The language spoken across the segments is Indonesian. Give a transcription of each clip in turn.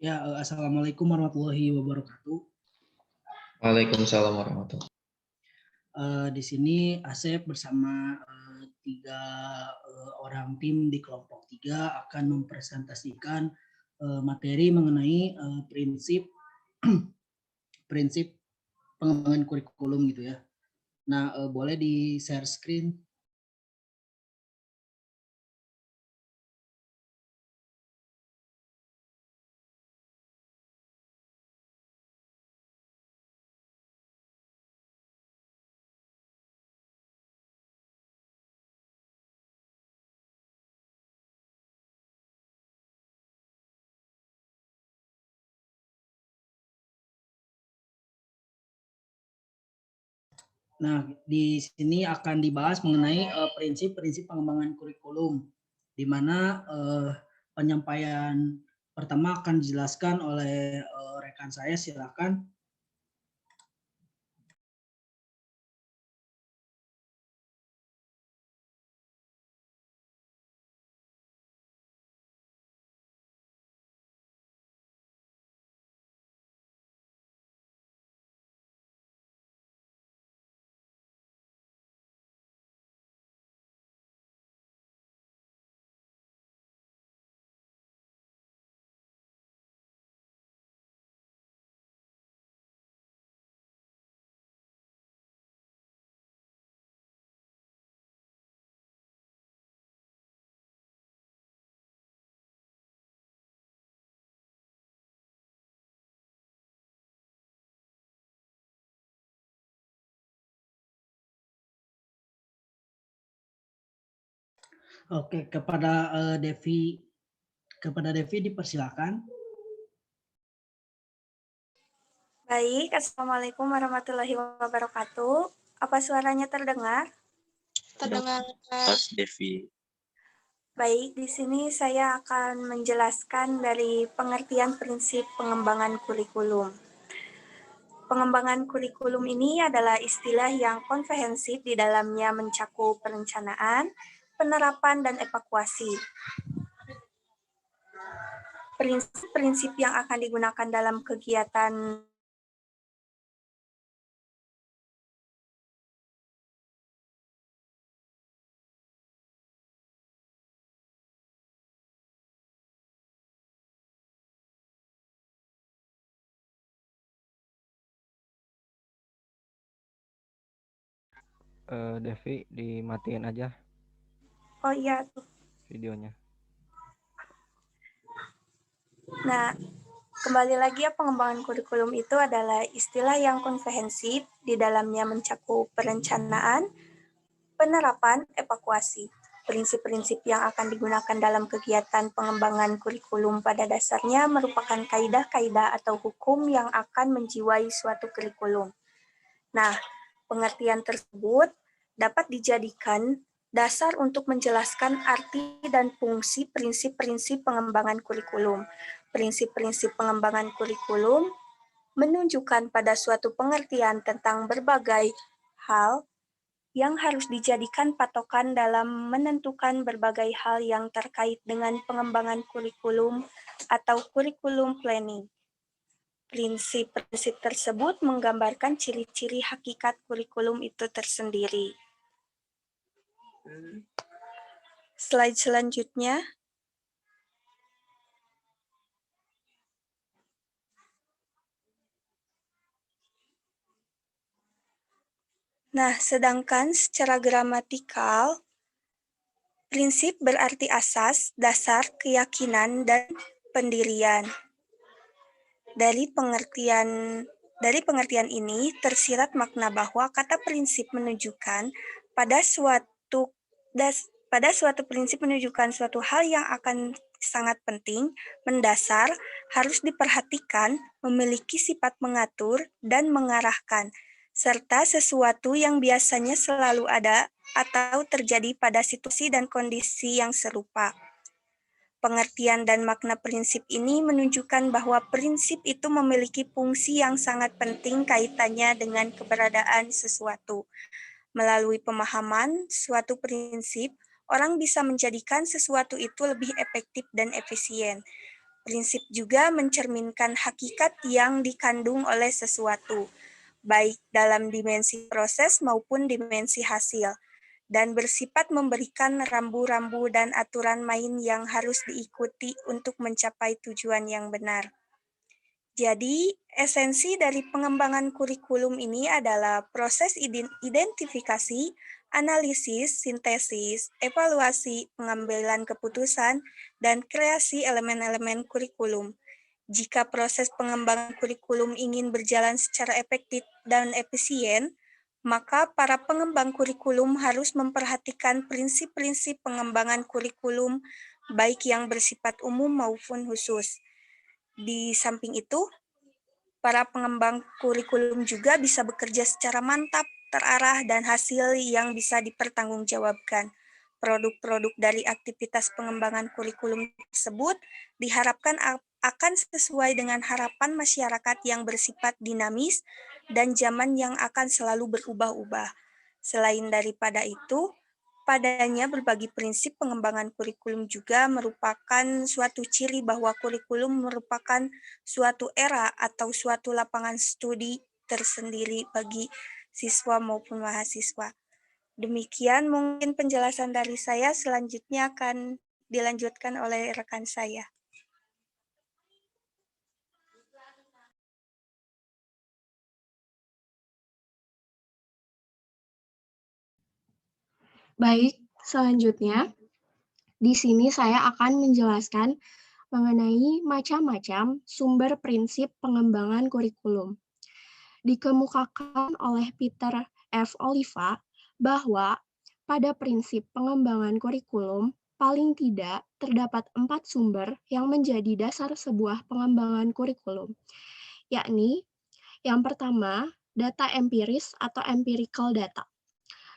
Ya, Assalamualaikum warahmatullahi wabarakatuh. Waalaikumsalam warahmatullahi wabarakatuh. Di sini Asep bersama 3 orang tim di kelompok 3 akan mempresentasikan materi mengenai prinsip prinsip pengembangan kurikulum gitu ya. Nah, boleh di share screen. Nah, di sini akan dibahas mengenai prinsip-prinsip pengembangan kurikulum, di mana penyampaian pertama akan dijelaskan oleh rekan saya, silakan. Oke, kepada Devi dipersilakan. Baik, Assalamualaikum warahmatullahi wabarakatuh. Apa suaranya terdengar? Terdengar. Mas Devi. Baik, di sini saya akan menjelaskan dari pengertian prinsip pengembangan kurikulum. Pengembangan kurikulum ini adalah istilah yang komprehensif di dalamnya mencakup perencanaan, penerapan, dan evakuasi. Prinsip-prinsip yang akan digunakan dalam kegiatan Devi, dimatiin aja Oh iya tuh. videonya. Nah, kembali lagi ya, pengembangan kurikulum itu adalah istilah yang komprehensif, di dalamnya mencakup perencanaan, penerapan, evakuasi. Prinsip-prinsip yang akan digunakan dalam kegiatan pengembangan kurikulum pada dasarnya merupakan kaidah-kaidah atau hukum yang akan menjiwai suatu kurikulum. Nah, pengertian tersebut dapat dijadikan dasar untuk menjelaskan arti dan fungsi prinsip-prinsip pengembangan kurikulum. Prinsip-prinsip pengembangan kurikulum menunjukkan pada suatu pengertian tentang berbagai hal yang harus dijadikan patokan dalam menentukan berbagai hal yang terkait dengan pengembangan kurikulum atau kurikulum planning. Prinsip-prinsip tersebut menggambarkan ciri-ciri hakikat kurikulum itu tersendiri. Slide selanjutnya. Nah, sedangkan secara gramatikal, prinsip berarti asas, dasar, keyakinan, dan pendirian. Dari pengertian ini tersirat makna bahwa kata prinsip menunjukkan pada suatu prinsip menunjukkan suatu hal yang akan sangat penting, mendasar, harus diperhatikan, memiliki sifat mengatur dan mengarahkan, serta sesuatu yang biasanya selalu ada atau terjadi pada situasi dan kondisi yang serupa. Pengertian dan makna prinsip ini menunjukkan bahwa prinsip itu memiliki fungsi yang sangat penting kaitannya dengan keberadaan sesuatu. Melalui pemahaman suatu prinsip, orang bisa menjadikan sesuatu itu lebih efektif dan efisien. Prinsip juga mencerminkan hakikat yang dikandung oleh sesuatu, baik dalam dimensi proses maupun dimensi hasil, dan bersifat memberikan rambu-rambu dan aturan main yang harus diikuti untuk mencapai tujuan yang benar. Jadi, esensi dari pengembangan kurikulum ini adalah proses identifikasi, analisis, sintesis, evaluasi, pengambilan keputusan, dan kreasi elemen-elemen kurikulum. Jika proses pengembangan kurikulum ingin berjalan secara efektif dan efisien, maka para pengembang kurikulum harus memperhatikan prinsip-prinsip pengembangan kurikulum, baik yang bersifat umum maupun khusus. Di samping itu, para pengembang kurikulum juga bisa bekerja secara mantap, terarah, dan hasil yang bisa dipertanggungjawabkan. Produk-produk dari aktivitas pengembangan kurikulum tersebut diharapkan akan sesuai dengan harapan masyarakat yang bersifat dinamis dan zaman yang akan selalu berubah-ubah. Selain daripada itu, padanya berbagai prinsip pengembangan kurikulum juga merupakan suatu ciri bahwa kurikulum merupakan suatu era atau suatu lapangan studi tersendiri bagi siswa maupun mahasiswa. Demikian mungkin penjelasan dari saya, selanjutnya akan dilanjutkan oleh rekan saya. Baik, selanjutnya di sini saya akan menjelaskan mengenai macam-macam sumber prinsip pengembangan kurikulum. Dikemukakan oleh Peter F. Oliva bahwa pada prinsip pengembangan kurikulum paling tidak terdapat 4 sumber yang menjadi dasar sebuah pengembangan kurikulum, yakni yang pertama, data empiris atau empirical data.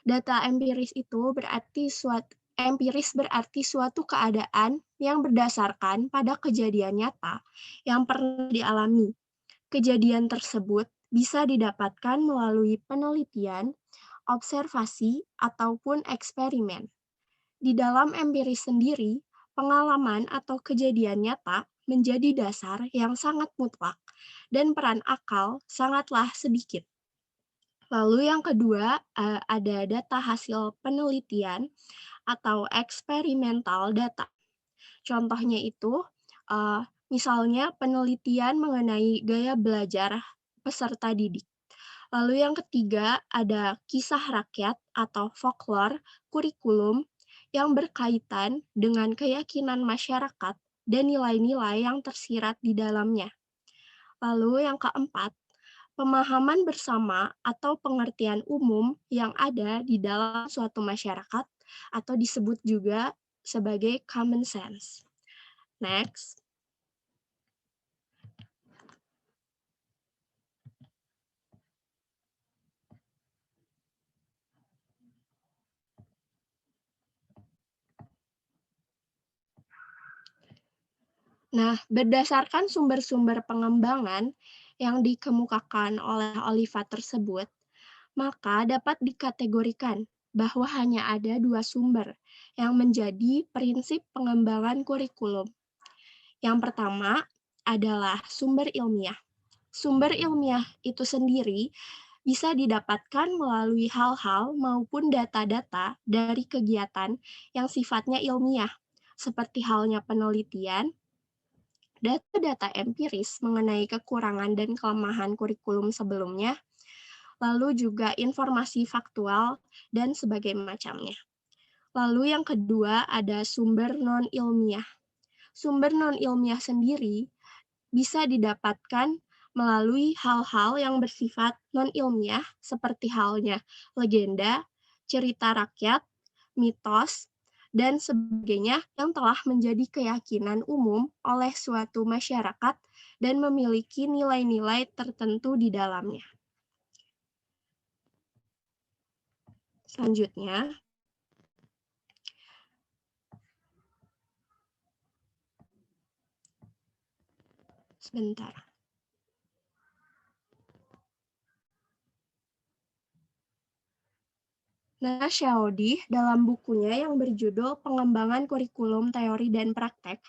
Data empiris itu berarti suatu keadaan yang berdasarkan pada kejadian nyata yang pernah dialami. Kejadian tersebut bisa didapatkan melalui penelitian, observasi, ataupun eksperimen. Di dalam empiris sendiri, pengalaman atau kejadian nyata menjadi dasar yang sangat mutlak dan peran akal sangatlah sedikit. Lalu yang kedua, ada data hasil penelitian atau experimental data. Contohnya itu, misalnya penelitian mengenai gaya belajar peserta didik. Lalu yang ketiga, ada kisah rakyat atau folklore kurikulum yang berkaitan dengan keyakinan masyarakat dan nilai-nilai yang tersirat di dalamnya. Lalu yang keempat, pemahaman bersama atau pengertian umum yang ada di dalam suatu masyarakat atau disebut juga sebagai common sense. Next. Nah, berdasarkan sumber-sumber pengembangan yang dikemukakan oleh Oliva tersebut, maka dapat dikategorikan bahwa hanya ada 2 sumber yang menjadi prinsip pengembangan kurikulum. Yang pertama adalah sumber ilmiah. Sumber ilmiah itu sendiri bisa didapatkan melalui hal-hal maupun data-data dari kegiatan yang sifatnya ilmiah, seperti halnya penelitian, data-data empiris mengenai kekurangan dan kelemahan kurikulum sebelumnya, lalu juga informasi faktual, dan sebagainya macamnya. Lalu yang kedua ada sumber non-ilmiah. Sumber non-ilmiah sendiri bisa didapatkan melalui hal-hal yang bersifat non-ilmiah seperti halnya legenda, cerita rakyat, mitos, dan sebagainya yang telah menjadi keyakinan umum oleh suatu masyarakat dan memiliki nilai-nilai tertentu di dalamnya. Selanjutnya, sebentar. Nana Shaodi dalam bukunya yang berjudul Pengembangan Kurikulum Teori dan Praktek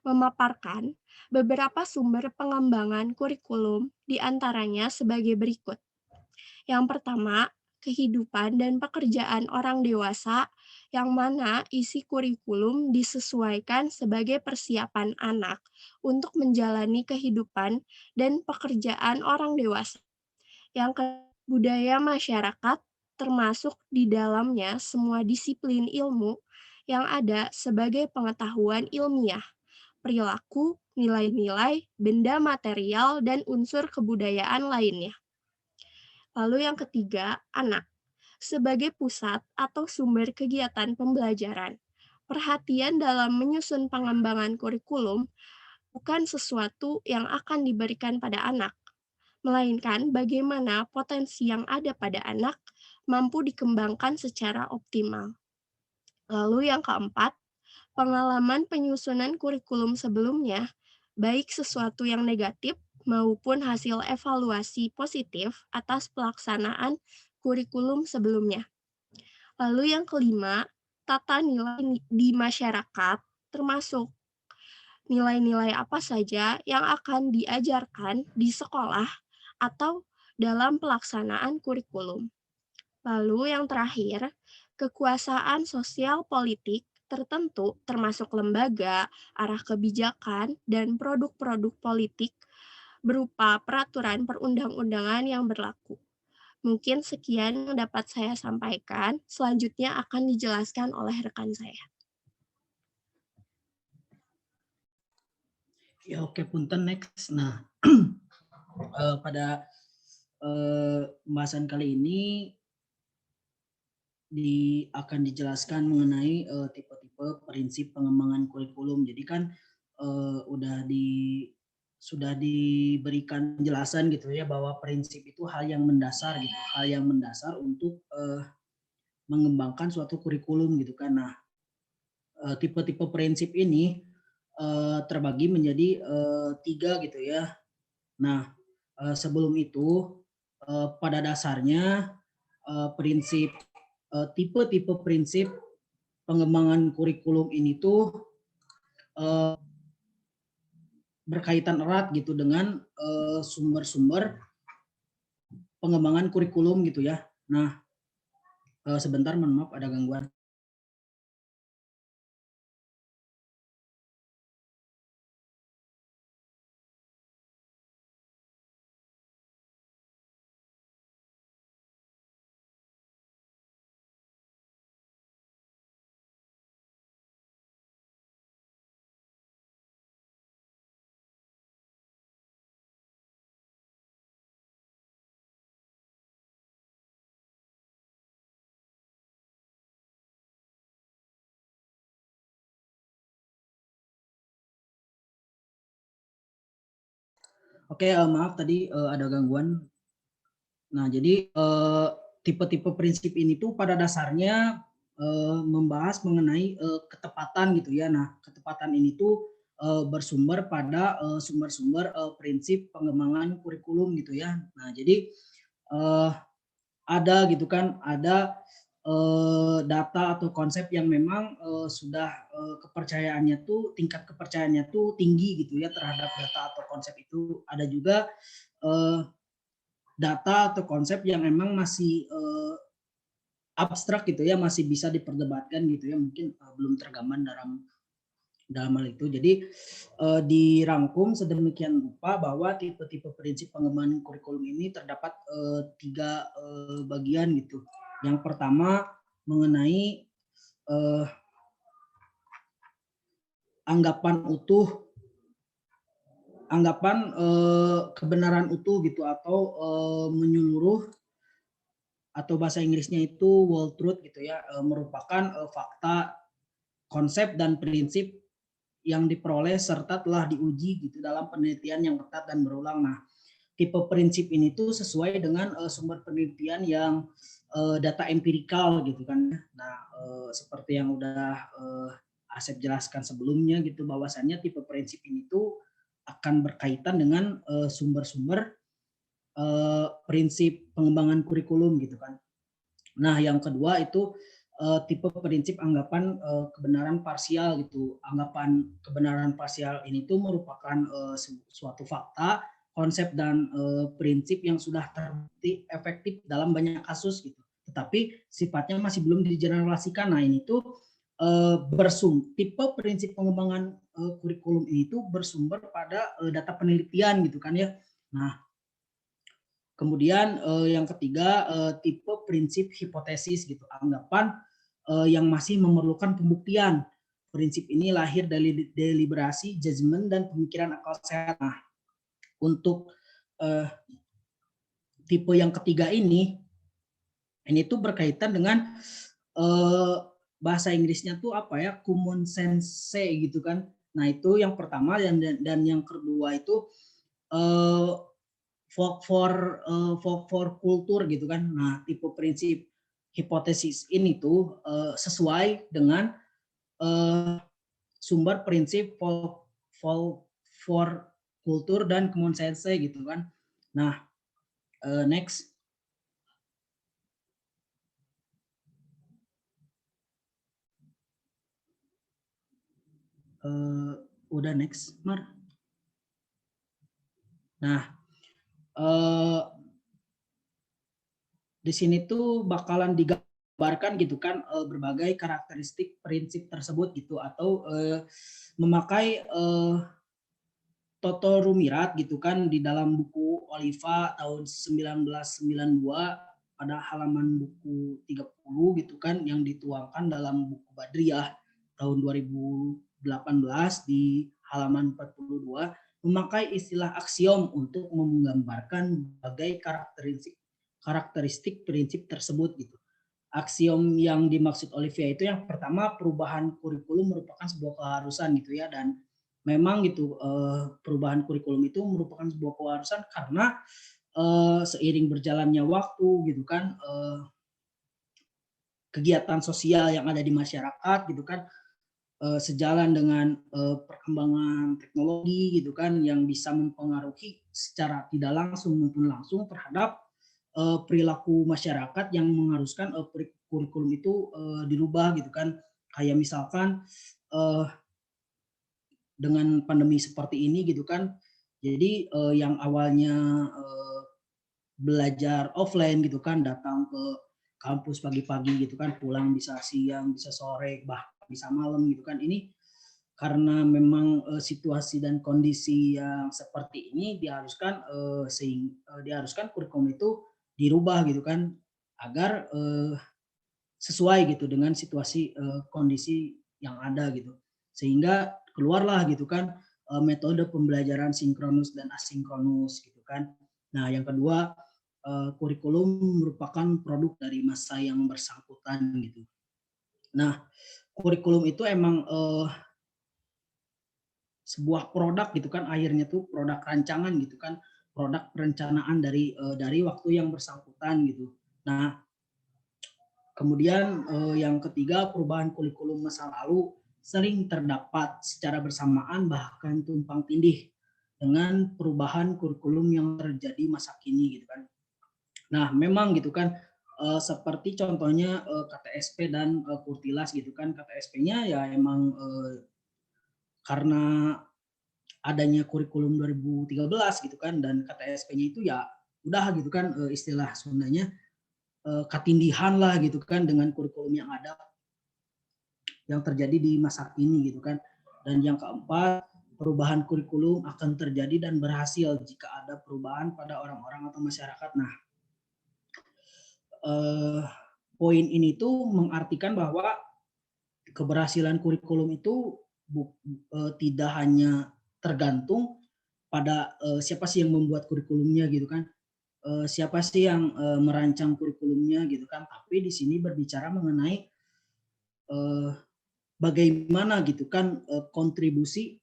memaparkan beberapa sumber pengembangan kurikulum, di antaranya sebagai berikut. Yang pertama, kehidupan dan pekerjaan orang dewasa, yang mana isi kurikulum disesuaikan sebagai persiapan anak untuk menjalani kehidupan dan pekerjaan orang dewasa. Yang kedua, budaya masyarakat, termasuk di dalamnya semua disiplin ilmu yang ada sebagai pengetahuan ilmiah, perilaku, nilai-nilai, benda material, dan unsur kebudayaan lainnya. Lalu yang ketiga, anak, sebagai pusat atau sumber kegiatan pembelajaran. Perhatian dalam menyusun pengembangan kurikulum bukan sesuatu yang akan diberikan pada anak, melainkan bagaimana potensi yang ada pada anak mampu dikembangkan secara optimal. Lalu yang keempat, pengalaman penyusunan kurikulum sebelumnya, baik sesuatu yang negatif maupun hasil evaluasi positif atas pelaksanaan kurikulum sebelumnya. Lalu yang kelima, tata nilai di masyarakat, termasuk nilai-nilai apa saja yang akan diajarkan di sekolah atau dalam pelaksanaan kurikulum. Lalu yang terakhir, kekuasaan sosial politik tertentu termasuk lembaga, arah kebijakan, dan produk-produk politik berupa peraturan perundang-undangan yang berlaku. Mungkin sekian yang dapat saya sampaikan, selanjutnya akan dijelaskan oleh rekan saya. Ya oke, punten next. Nah, pada pembahasan kali ini akan dijelaskan mengenai tipe-tipe prinsip pengembangan kurikulum. Jadi kan sudah diberikan penjelasan gitu ya, bahwa prinsip itu hal yang mendasar gitu, hal yang mendasar untuk mengembangkan suatu kurikulum gitu kan. Nah, tipe-tipe prinsip ini terbagi menjadi 3 gitu ya. Nah, sebelum itu pada dasarnya tipe-tipe prinsip pengembangan kurikulum ini tuh berkaitan erat gitu dengan sumber-sumber pengembangan kurikulum gitu ya. Nah, sebentar, mohon maaf ada gangguan. Oke, maaf tadi ada gangguan. Nah, jadi tipe-tipe prinsip ini tuh pada dasarnya membahas mengenai ketepatan gitu ya. Nah, ketepatan ini tuh bersumber pada sumber-sumber prinsip pengembangan kurikulum gitu ya. Nah, jadi ada gitu kan, ada data atau konsep yang memang sudah kepercayaannya tuh, tingkat kepercayaannya tuh tinggi gitu ya terhadap data atau konsep itu. Ada juga data atau konsep yang memang masih abstrak gitu ya, masih bisa diperdebatkan gitu ya, mungkin belum tergambar dalam hal itu. Jadi dirangkum sedemikian rupa bahwa tipe-tipe prinsip pengembangan kurikulum ini terdapat 3 bagian gitu. Yang pertama mengenai anggapan kebenaran utuh gitu, atau menyeluruh, atau bahasa Inggrisnya itu whole truth gitu ya, merupakan fakta, konsep, dan prinsip yang diperoleh serta telah diuji gitu dalam penelitian yang ketat dan berulang. Nah, tipe prinsip ini tuh sesuai dengan sumber penelitian yang data empirikal gitu kan. Nah, seperti yang udah Asep jelaskan sebelumnya gitu, bahwasannya tipe prinsip ini tuh akan berkaitan dengan sumber-sumber prinsip pengembangan kurikulum gitu kan. Nah, yang kedua itu tipe prinsip anggapan kebenaran parsial gitu. Anggapan kebenaran parsial ini tuh merupakan suatu fakta, konsep dan prinsip yang sudah terbukti efektif dalam banyak kasus gitu. Tetapi sifatnya masih belum digeneralisasikan. Nah ini tuh tipe prinsip pengembangan kurikulum ini tuh bersumber pada data penelitian gitu kan ya. Nah kemudian yang ketiga tipe prinsip hipotesis gitu, anggapan yang masih memerlukan pembuktian. Prinsip ini lahir dari deliberasi, judgement dan pemikiran akal sehat. Nah, untuk tipe yang ketiga ini tuh berkaitan dengan bahasa Inggrisnya tuh apa ya, common sense gitu kan. Nah itu yang pertama dan yang kedua itu folk for kultur gitu kan. Nah tipe prinsip hipotesis ini tuh sesuai dengan sumber prinsip folk for kultur dan common sense gitu kan. Nah next. Udah next, Mar. Nah, di sini tuh bakalan digambarkan gitu kan berbagai karakteristik prinsip tersebut gitu, atau memakai Toto Rumirat gitu kan di dalam buku Oliva tahun 1992 pada halaman buku 30 gitu kan, yang dituangkan dalam buku Badriyah tahun 2018 di halaman 42, memakai istilah aksiom untuk menggambarkan berbagai karakteristik prinsip tersebut gitu. Aksiom yang dimaksud Olivia itu yang pertama, perubahan kurikulum merupakan sebuah keharusan gitu ya, dan memang gitu perubahan kurikulum itu merupakan sebuah keharusan karena seiring berjalannya waktu gitu kan, kegiatan sosial yang ada di masyarakat gitu kan, sejalan dengan perkembangan teknologi gitu kan, yang bisa mempengaruhi secara tidak langsung maupun langsung terhadap perilaku masyarakat yang mengharuskan kurikulum itu dirubah gitu kan. Kayak misalkan dengan pandemi seperti ini gitu kan, jadi yang awalnya belajar offline gitu kan, datang ke kampus pagi-pagi gitu kan, pulang bisa siang, bisa sore, bahkan bisa malam gitu kan. Ini karena memang situasi dan kondisi yang seperti ini diharuskan kurikulum itu dirubah gitu kan, agar sesuai gitu dengan situasi kondisi yang ada gitu, sehingga keluarlah gitu kan metode pembelajaran sinkronus dan asinkronus gitu kan. Nah yang kedua, kurikulum merupakan produk dari masa yang bersangkutan gitu. Nah kurikulum itu emang sebuah produk gitu kan, akhirnya tuh produk rancangan gitu kan, produk perencanaan dari waktu yang bersangkutan gitu. Nah kemudian yang ketiga, perubahan kurikulum masa lalu sering terdapat secara bersamaan bahkan tumpang tindih dengan perubahan kurikulum yang terjadi masa kini gitu kan. Nah memang gitu kan, seperti contohnya KTSP dan Kurtilas gitu kan. KTSP-nya ya emang karena adanya kurikulum 2013 gitu kan, dan KTSP-nya itu ya udah gitu kan, istilah Sundanya katindihan lah gitu kan dengan kurikulum yang ada yang terjadi di masa kini gitu kan. Dan yang keempat, perubahan kurikulum akan terjadi dan berhasil jika ada perubahan pada orang-orang atau masyarakat. Nah poin ini tuh mengartikan bahwa keberhasilan kurikulum itu tidak hanya tergantung pada siapa sih yang membuat kurikulumnya gitu kan, siapa sih yang merancang kurikulumnya gitu kan, tapi di sini berbicara mengenai bagaimana gitu kan kontribusi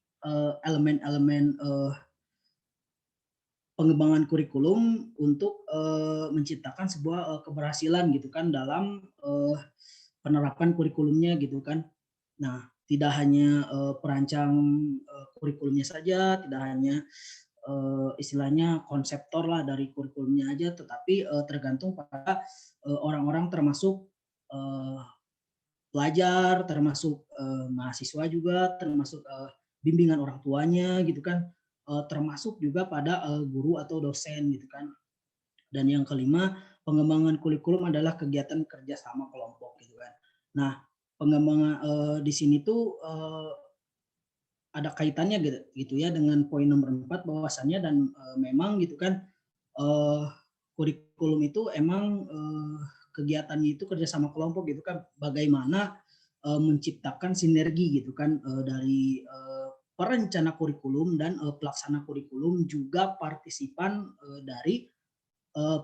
elemen-elemen pengembangan kurikulum untuk menciptakan sebuah keberhasilan gitu kan dalam penerapan kurikulumnya gitu kan. Nah tidak hanya perancang kurikulumnya saja, tidak hanya istilahnya konseptor lah dari kurikulumnya aja, tetapi tergantung pada orang-orang termasuk pelajar, termasuk mahasiswa juga, termasuk bimbingan orang tuanya gitu kan, termasuk juga pada guru atau dosen gitu kan. Dan yang kelima, pengembangan kurikulum adalah kegiatan kerjasama kelompok gitu kan. Nah, pengembangan di sini tuh ada kaitannya gitu ya dengan poin nomor 4 bahwasannya dan memang gitu kan kurikulum itu emang kegiatannya itu kerjasama kelompok gitu kan, bagaimana menciptakan sinergi gitu kan dari perencana kurikulum dan pelaksana kurikulum juga partisipan dari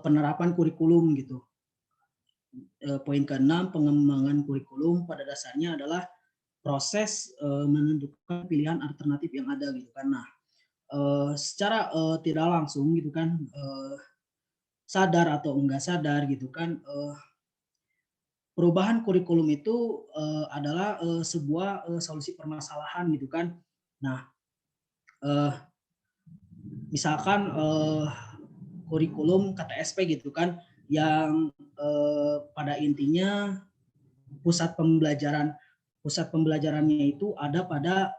penerapan kurikulum gitu. Poin ke-6, pengembangan kurikulum pada dasarnya adalah proses menentukan pilihan alternatif yang ada gitu kan. Nah, secara tidak langsung gitu kan, sadar atau enggak sadar gitu kan, perubahan kurikulum itu adalah sebuah solusi permasalahan gitu kan. Nah, misalkan kurikulum KTSP gitu kan, yang pada intinya pusat pembelajarannya itu ada pada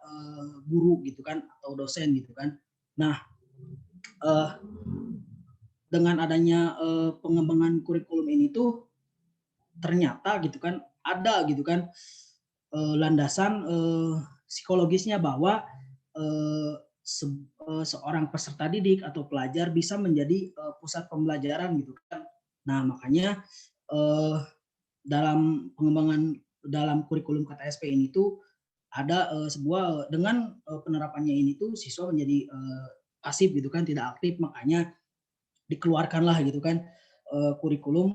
guru gitu kan atau dosen gitu kan. Nah, dengan adanya pengembangan kurikulum ini tuh ternyata gitu kan ada gitu kan landasan psikologisnya bahwa seorang peserta didik atau pelajar bisa menjadi pusat pembelajaran gitu kan. Nah, makanya dalam pengembangan dalam kurikulum KTSP ini tuh ada sebuah dengan penerapannya ini tuh siswa menjadi pasif gitu kan, tidak aktif, makanya dikeluarkanlah gitu kan kurikulum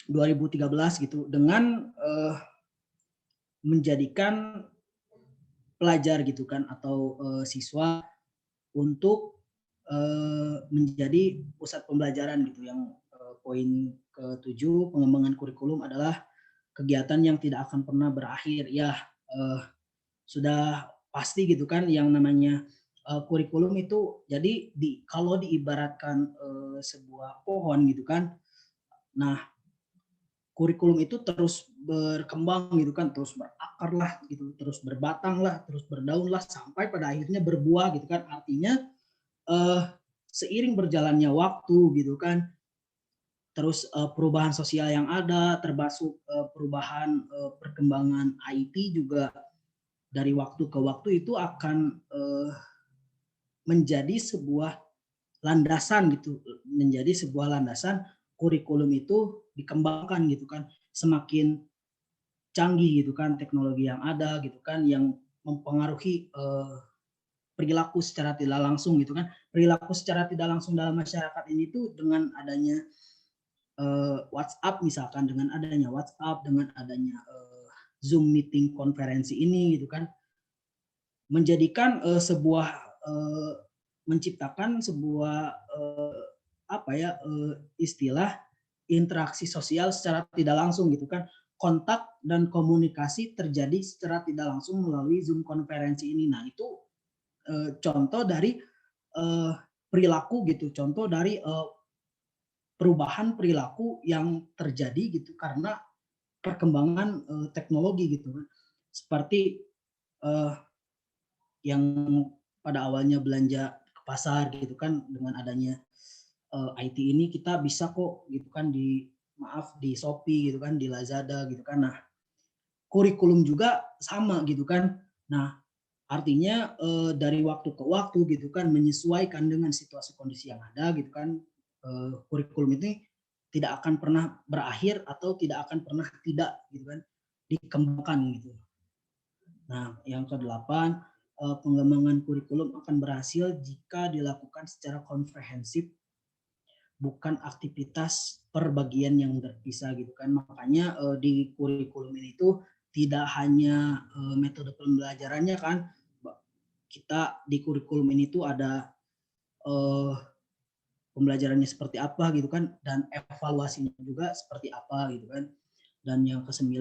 2013 gitu dengan menjadikan pelajar gitu kan atau siswa untuk menjadi pusat pembelajaran gitu. Yang poin ke-7, pengembangan kurikulum adalah kegiatan yang tidak akan pernah berakhir. Ya, sudah pasti gitu kan yang namanya kurikulum itu, jadi kalau diibaratkan sebuah pohon gitu kan. Nah, kurikulum itu terus berkembang gitu kan, terus berakar lah gitu, terus berbatang lah, terus berdaun lah, sampai pada akhirnya berbuah gitu kan. Artinya seiring berjalannya waktu gitu kan, terus perubahan sosial yang ada, termasuk perubahan perkembangan IT juga dari waktu ke waktu itu akan menjadi sebuah landasan gitu, menjadi sebuah landasan kurikulum itu dikembangkan gitu kan, semakin canggih gitu kan teknologi yang ada gitu kan, yang mempengaruhi perilaku secara tidak langsung gitu kan. Perilaku secara tidak langsung dalam masyarakat ini tuh dengan adanya WhatsApp misalkan, dengan adanya WhatsApp, dengan adanya Zoom meeting konferensi ini gitu kan, menjadikan sebuah menciptakan sebuah istilah interaksi sosial secara tidak langsung gitu kan. Kontak dan komunikasi terjadi secara tidak langsung melalui Zoom konferensi ini. Nah, itu contoh dari perilaku gitu, contoh dari perubahan perilaku yang terjadi gitu karena perkembangan teknologi gitu kan. Seperti yang pada awalnya belanja ke pasar gitu kan, dengan adanya IT ini kita bisa kok gitu kan di Shopee gitu kan, di Lazada gitu kan. Nah, kurikulum juga sama gitu kan. Nah, artinya dari waktu ke waktu gitu kan, menyesuaikan dengan situasi kondisi yang ada gitu kan. Kurikulum ini tidak akan pernah berakhir atau tidak akan pernah tidak gitu kan dikembangkan gitu. Nah, yang ke-8, pengembangan kurikulum akan berhasil jika dilakukan secara komprehensif, bukan aktivitas per bagian yang terpisah gitu kan. Makanya di kurikulum ini tuh tidak hanya metode pembelajarannya kan, kita di kurikulum ini tuh ada pembelajarannya seperti apa gitu kan, dan evaluasinya juga seperti apa gitu kan. Dan yang ke-9,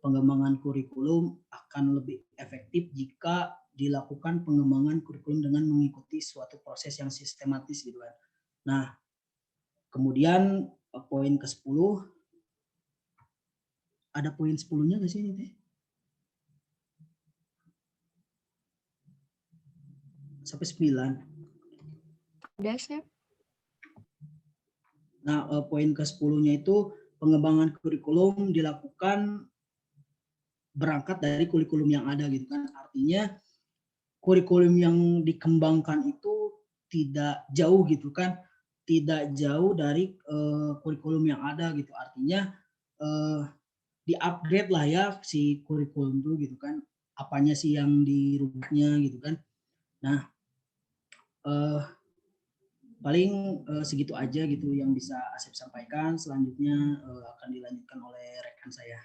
pengembangan kurikulum akan lebih efektif jika dilakukan pengembangan kurikulum dengan mengikuti suatu proses yang sistematis gitu kan. Nah, kemudian poin ke-10 Ada poin 10-nya nggak sih ini teh? Sampai 9. Ada, Chef. Nah, poin ke-10-nya itu pengembangan kurikulum dilakukan berangkat dari kurikulum yang ada gitu kan. Artinya kurikulum yang dikembangkan itu tidak jauh gitu kan. Tidak jauh dari kurikulum yang ada gitu. Artinya di-upgrade lah ya si kurikulum itu gitu kan. Apanya sih yang dirubahnya gitu kan. Nah, paling segitu aja gitu yang bisa Asep sampaikan. Selanjutnya akan dilanjutkan oleh rekan saya.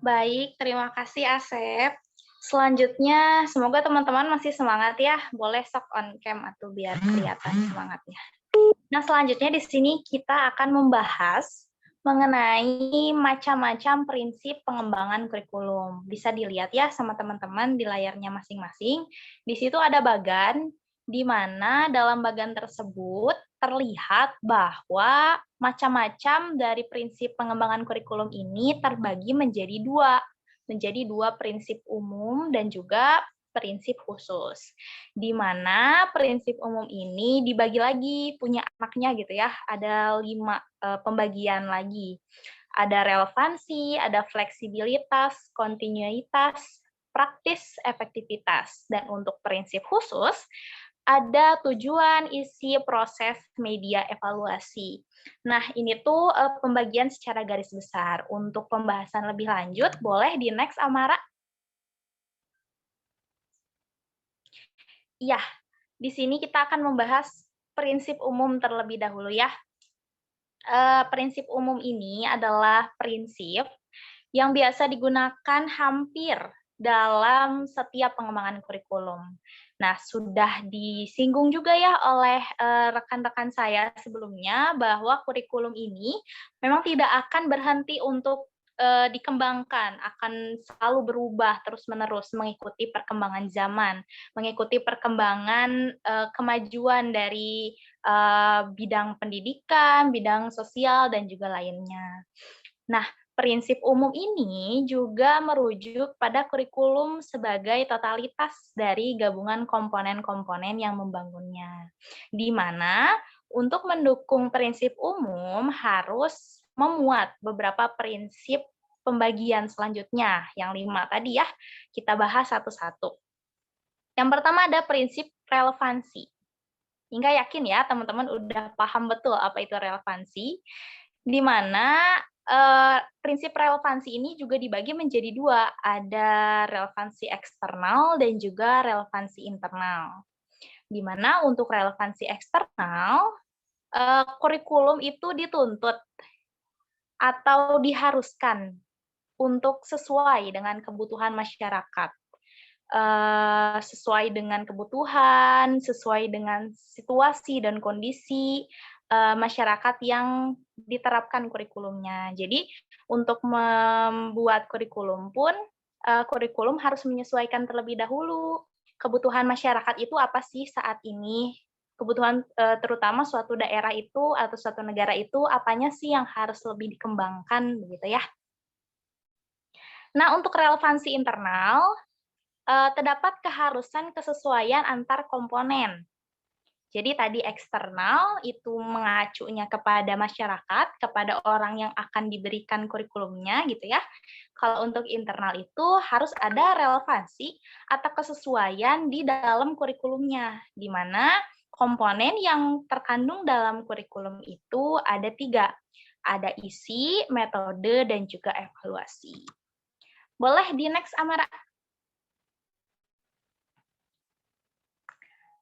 Baik, terima kasih Asep. Selanjutnya, semoga teman-teman masih semangat ya. Boleh sok on cam atau biar kelihatan semangatnya. Nah, selanjutnya di sini kita akan membahas mengenai macam-macam prinsip pengembangan kurikulum. Bisa dilihat ya sama teman-teman di layarnya masing-masing. Di situ ada bagan, di mana dalam bagan tersebut terlihat bahwa macam-macam dari prinsip pengembangan kurikulum ini terbagi menjadi dua prinsip umum dan juga prinsip khusus. Di mana prinsip umum ini dibagi lagi, punya anaknya gitu ya, ada 5 pembagian lagi. Ada relevansi, ada fleksibilitas, kontinuitas, praktis, efektivitas. Dan untuk prinsip khusus, ada tujuan, isi, proses, media, evaluasi. Nah, ini tuh pembagian secara garis besar. Untuk pembahasan lebih lanjut, boleh di next, Amara. Iya, di sini kita akan membahas prinsip umum terlebih dahulu ya. Prinsip umum ini adalah prinsip yang biasa digunakan hampir dalam setiap pengembangan kurikulum. Nah, sudah disinggung juga ya oleh rekan-rekan saya sebelumnya bahwa kurikulum ini memang tidak akan berhenti untuk dikembangkan, akan selalu berubah terus-menerus mengikuti perkembangan zaman, mengikuti perkembangan kemajuan dari bidang pendidikan, bidang sosial, dan juga lainnya. Nah, prinsip umum ini juga merujuk pada kurikulum sebagai totalitas dari gabungan komponen-komponen yang membangunnya. Di mana untuk mendukung prinsip umum harus memuat beberapa prinsip pembagian selanjutnya. Yang 5 tadi ya, kita bahas satu-satu. Yang pertama ada prinsip relevansi. Hingga yakin ya teman-teman udah paham betul apa itu relevansi. Di mana prinsip relevansi ini juga dibagi menjadi 2, ada relevansi eksternal dan juga relevansi internal. Di mana untuk relevansi eksternal, kurikulum itu dituntut atau diharuskan untuk sesuai dengan kebutuhan masyarakat. Sesuai dengan kebutuhan, sesuai dengan situasi dan kondisi masyarakat yang diterapkan kurikulumnya. Jadi untuk membuat kurikulum pun, kurikulum harus menyesuaikan terlebih dahulu kebutuhan masyarakat itu apa sih saat ini, kebutuhan terutama suatu daerah itu atau suatu negara itu apanya sih yang harus lebih dikembangkan begitu ya. Nah, untuk relevansi internal, terdapat keharusan kesesuaian antar komponen. Jadi tadi eksternal itu mengacunya kepada masyarakat, kepada orang yang akan diberikan kurikulumnya gitu ya. Kalau untuk internal itu harus ada relevansi atau kesesuaian di dalam kurikulumnya, di mana komponen yang terkandung dalam kurikulum itu ada 3. Ada isi, metode, dan juga evaluasi. Boleh di next, Amara.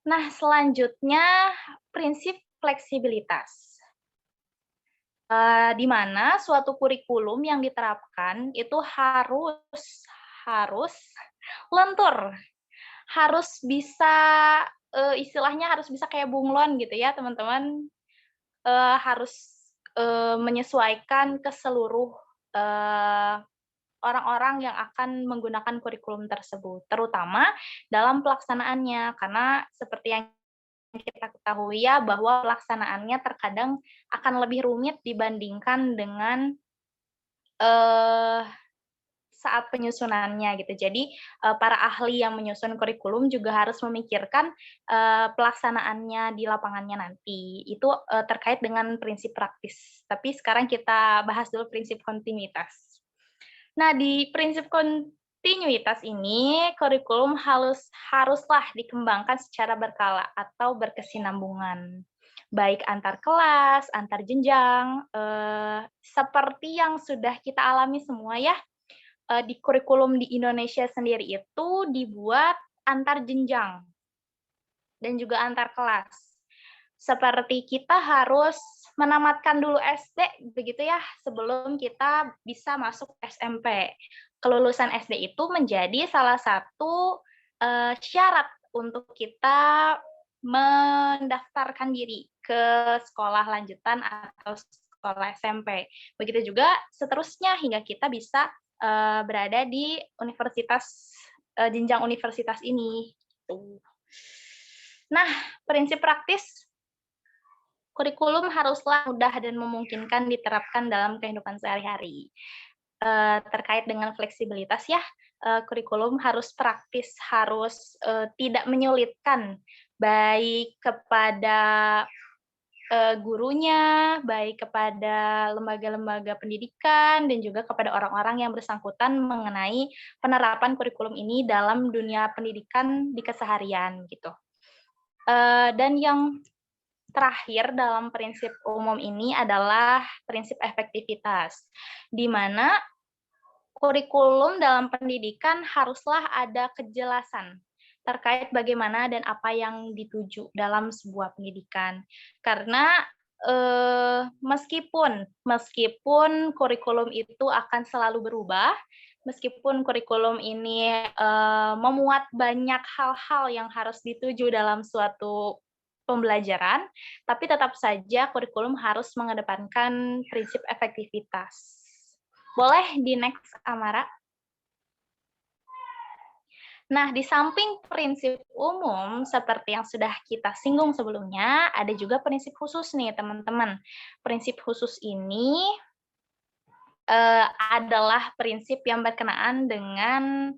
Nah, selanjutnya prinsip fleksibilitas. Di mana suatu kurikulum yang diterapkan itu harus lentur. Harus bisa istilahnya harus bisa kayak bunglon gitu ya, teman-teman. Harus menyesuaikan ke seluruh orang-orang yang akan menggunakan kurikulum tersebut, terutama dalam pelaksanaannya, karena seperti yang kita ketahui ya, bahwa pelaksanaannya terkadang akan lebih rumit dibandingkan dengan saat penyusunannya gitu. Jadi para ahli yang menyusun kurikulum juga harus memikirkan pelaksanaannya di lapangannya nanti. Itu terkait dengan prinsip praktis. Tapi sekarang kita bahas dulu prinsip kontinuitas. Nah, di prinsip kontinuitas ini kurikulum haruslah dikembangkan secara berkala atau berkesinambungan, baik antar kelas, antar jenjang, seperti yang sudah kita alami semua ya. Di kurikulum di Indonesia sendiri itu dibuat antar jenjang dan juga antar kelas. Seperti kita harus menamatkan dulu SD begitu ya sebelum kita bisa masuk SMP. Kelulusan SD itu menjadi salah satu syarat untuk kita mendaftarkan diri ke sekolah lanjutan atau sekolah SMP. Begitu juga seterusnya hingga kita bisa berada di universitas jenjang universitas ini. Nah, prinsip praktis kurikulum haruslah mudah dan memungkinkan diterapkan dalam kehidupan sehari-hari. Terkait dengan fleksibilitas ya, kurikulum harus praktis, harus tidak menyulitkan, baik kepada gurunya, baik kepada lembaga-lembaga pendidikan, dan juga kepada orang-orang yang bersangkutan mengenai penerapan kurikulum ini dalam dunia pendidikan di keseharian gitu. Dan yang terakhir dalam prinsip umum ini adalah prinsip efektivitas, di mana kurikulum dalam pendidikan haruslah ada kejelasan terkait bagaimana dan apa yang dituju dalam sebuah pendidikan. Karena meskipun kurikulum itu akan selalu berubah, meskipun kurikulum ini memuat banyak hal-hal yang harus dituju dalam suatu pembelajaran, tapi tetap saja kurikulum harus mengedepankan prinsip efektivitas. Boleh di next, Amara? Nah, di samping prinsip umum seperti yang sudah kita singgung sebelumnya, ada juga prinsip khusus nih, teman-teman. Prinsip khusus ini adalah prinsip yang berkenaan dengan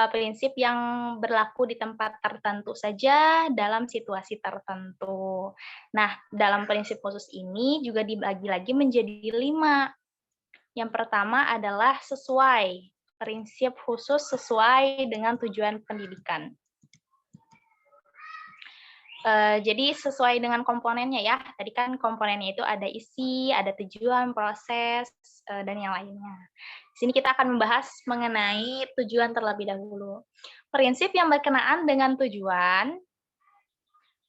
prinsip yang berlaku di tempat tertentu saja dalam situasi tertentu. Nah, dalam prinsip khusus ini juga dibagi lagi menjadi 5. Yang pertama adalah sesuai. Prinsip khusus sesuai dengan tujuan pendidikan. Jadi sesuai dengan komponennya ya. Tadi kan komponennya itu ada isi, ada tujuan, proses, dan yang lainnya. Di sini kita akan membahas mengenai tujuan terlebih dahulu. Prinsip yang berkenaan dengan tujuan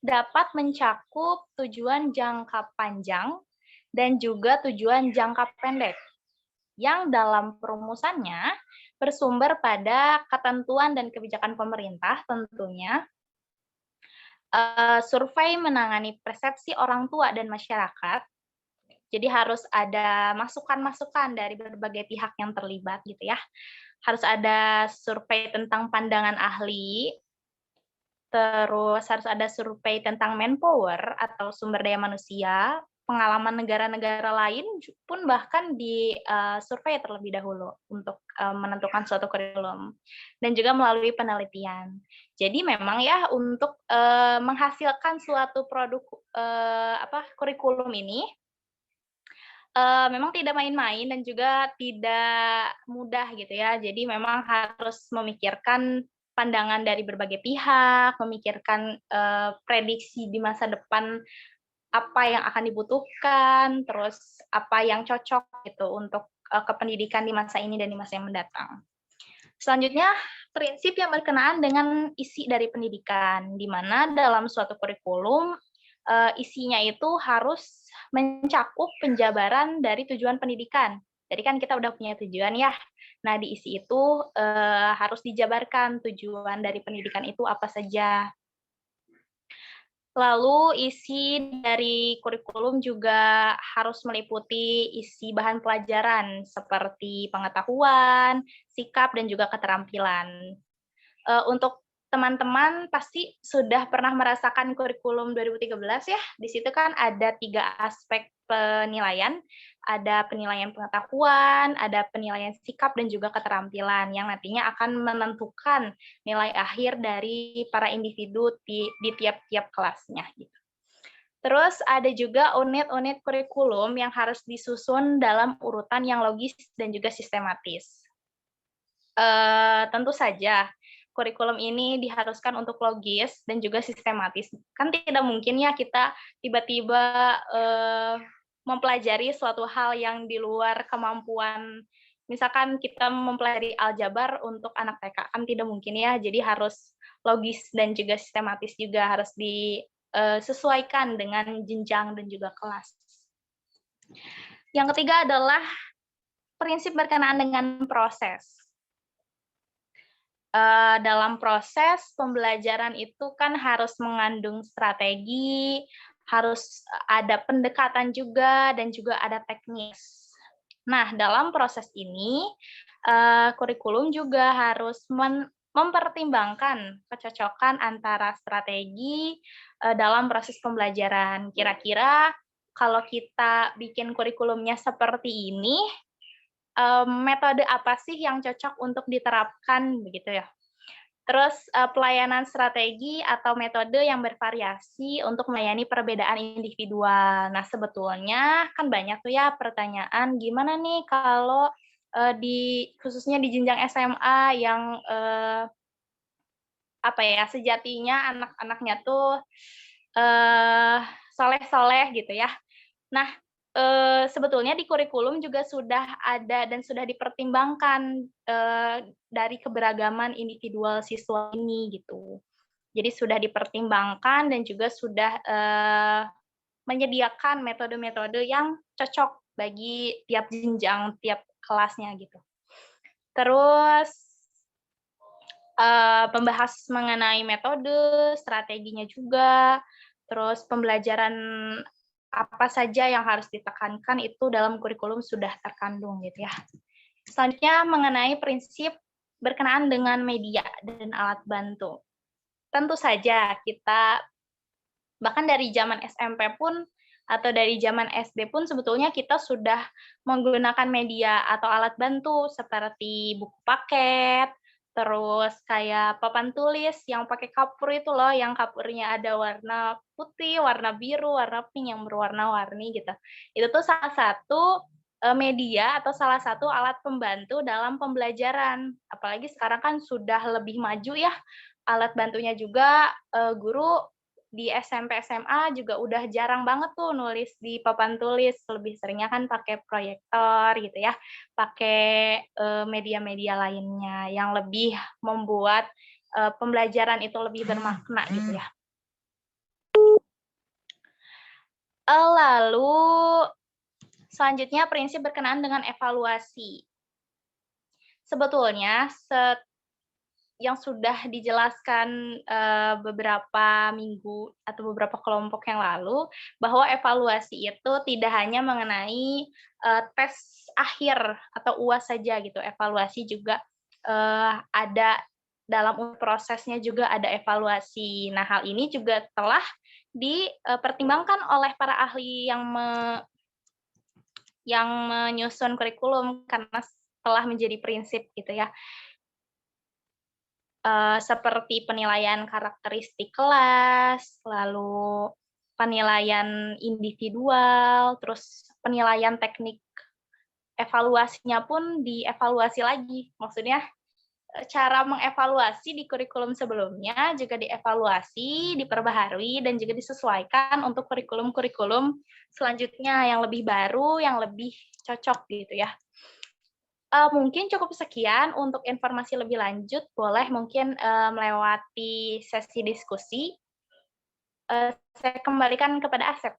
dapat mencakup tujuan jangka panjang dan juga tujuan jangka pendek, yang dalam perumusannya bersumber pada ketentuan dan kebijakan pemerintah tentunya, survei menangani persepsi orang tua dan masyarakat, jadi harus ada masukan-masukan dari berbagai pihak yang terlibat gitu ya, harus ada survei tentang pandangan ahli, terus harus ada survei tentang manpower atau sumber daya manusia, pengalaman negara-negara lain pun bahkan di survei terlebih dahulu untuk menentukan suatu kurikulum, dan juga melalui penelitian. Jadi memang ya untuk menghasilkan suatu produk kurikulum ini memang tidak main-main dan juga tidak mudah gitu ya. Jadi memang harus memikirkan pandangan dari berbagai pihak, memikirkan prediksi di masa depan apa yang akan dibutuhkan, terus apa yang cocok gitu untuk kependidikan di masa ini dan di masa yang mendatang. Selanjutnya, prinsip yang berkenaan dengan isi dari pendidikan, di mana dalam suatu kurikulum isinya itu harus mencakup penjabaran dari tujuan pendidikan. Jadi kan kita udah punya tujuan ya. Nah, di isi itu harus dijabarkan tujuan dari pendidikan itu apa saja. Lalu isi dari kurikulum juga harus meliputi isi bahan pelajaran seperti pengetahuan, sikap, dan juga keterampilan. Untuk teman-teman pasti sudah pernah merasakan kurikulum 2013 ya. Di situ kan ada 3 aspek penilaian, ada penilaian pengetahuan, ada penilaian sikap, dan juga keterampilan yang nantinya akan menentukan nilai akhir dari para individu di tiap-tiap kelasnya. Gitu. Terus ada juga unit-unit kurikulum yang harus disusun dalam urutan yang logis dan juga sistematis. Tentu saja kurikulum ini diharuskan untuk logis dan juga sistematis. Kan tidak mungkin ya kita tiba-tiba mempelajari suatu hal yang di luar kemampuan. Misalkan kita mempelajari aljabar untuk anak TK, kan tidak mungkin ya. Jadi harus logis dan juga sistematis juga, harus disesuaikan dengan jenjang dan juga kelas. Yang ketiga adalah prinsip berkenaan dengan proses. Dalam proses pembelajaran itu kan harus mengandung strategi, harus ada pendekatan juga, dan juga ada teknis. Nah, dalam proses ini, kurikulum juga harus mempertimbangkan kecocokan antara strategi dalam proses pembelajaran. Kira-kira kalau kita bikin kurikulumnya seperti ini, metode apa sih yang cocok untuk diterapkan begitu ya. Terus pelayanan strategi atau metode yang bervariasi untuk melayani perbedaan individual. Nah, sebetulnya kan banyak tuh ya pertanyaan, gimana nih kalau khususnya di jenjang SMA yang sejatinya anak-anaknya tuh soleh-soleh gitu ya. Nah, sebetulnya di kurikulum juga sudah ada dan sudah dipertimbangkan dari keberagaman individual siswa ini gitu. Jadi sudah dipertimbangkan dan juga sudah menyediakan metode-metode yang cocok bagi tiap jenjang, tiap kelasnya gitu. Terus membahas mengenai metode, strateginya juga, terus pembelajaran apa saja yang harus ditekankan itu dalam kurikulum sudah terkandung gitu ya. Selanjutnya mengenai prinsip berkenaan dengan media dan alat bantu. Tentu saja kita bahkan dari zaman SMP pun atau dari zaman SD pun sebetulnya kita sudah menggunakan media atau alat bantu seperti buku paket, terus kayak papan tulis yang pakai kapur itu loh, yang kapurnya ada warna putih, warna biru, warna pink yang berwarna-warni gitu. Itu tuh salah satu media atau salah satu alat pembantu dalam pembelajaran. Apalagi sekarang kan sudah lebih maju ya, alat bantunya juga guru di SMP SMA juga udah jarang banget tuh nulis di papan tulis, lebih seringnya kan pakai proyektor gitu ya, pakai media-media lainnya yang lebih membuat pembelajaran itu lebih bermakna gitu ya. Lalu selanjutnya prinsip berkenaan dengan evaluasi. Sebetulnya yang sudah dijelaskan beberapa minggu atau beberapa kelompok yang lalu, bahwa evaluasi itu tidak hanya mengenai tes akhir atau UAS saja gitu, evaluasi juga ada dalam prosesnya juga ada evaluasi. Nah, hal ini juga telah dipertimbangkan oleh para ahli yang menyusun kurikulum karena telah menjadi prinsip gitu ya. Seperti penilaian karakteristik kelas, lalu penilaian individual, terus penilaian teknik evaluasinya pun dievaluasi lagi. Maksudnya cara mengevaluasi di kurikulum sebelumnya juga dievaluasi, diperbaharui, dan juga disesuaikan untuk kurikulum-kurikulum selanjutnya yang lebih baru, yang lebih cocok gitu ya. Mungkin cukup sekian. Untuk informasi lebih lanjut, boleh mungkin melewati sesi diskusi. Saya kembalikan kepada Asep.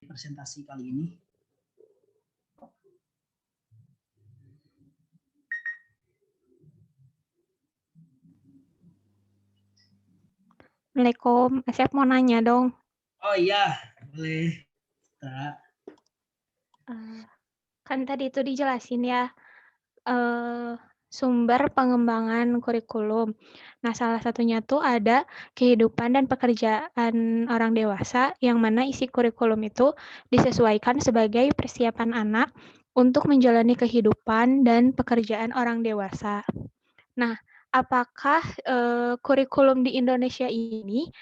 Presentasi kali ini. Assalamualaikum. Asep mau nanya dong. Oh iya, boleh. Kak. Kan tadi itu dijelasin ya, sumber pengembangan kurikulum. Nah, salah satunya tuh ada kehidupan dan pekerjaan orang dewasa, yang mana isi kurikulum itu disesuaikan sebagai persiapan anak untuk menjalani kehidupan dan pekerjaan orang dewasa. Nah, apakah kurikulum di Indonesia ini